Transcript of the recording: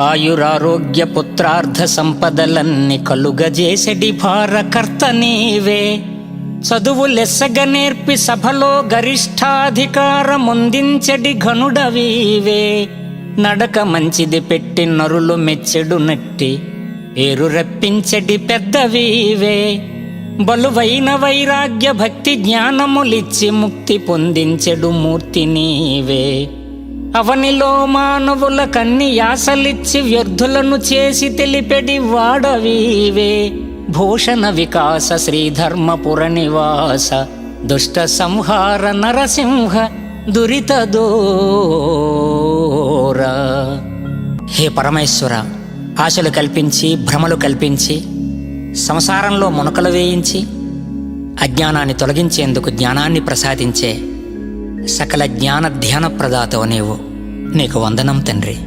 ఆయురారోగ్య పుత్రార్థ సంపదలన్నీ కలుగజేసెడి భారకర్త నీవే. చదువు లెస్సగ నేర్పి సభలో గరిష్టాధికారముందించెడి ఘనుడవీవే. నడక మంచిది పెట్టి నరులు మెచ్చెడు నట్టి పేరు రప్పించెడి పెద్దవీవే. బలువైన వైరాగ్య భక్తి జ్ఞానములిచ్చి ముక్తి పొందించెడు మూర్తి నీవే. అవనిలో మానవుల కన్ని యాసలిచ్చి వ్యర్థులను చేసి తెలిపెడి వాడవీవే. భూషణ వికాస శ్రీధర్మపుర నివాస దుష్ట సంహార నరసింహ దురిత దూర. హే పరమేశ్వర, ఆశలు కల్పించి భ్రమలు కల్పించి సంసారంలో మునకలు వేయించి అజ్ఞానాన్ని తొలగించేందుకు జ్ఞానాన్ని ప్రసాదించే సకల జ్ఞాన ధ్యాన ప్రదాతవు నీవు. నీకు వందనం తండ్రి.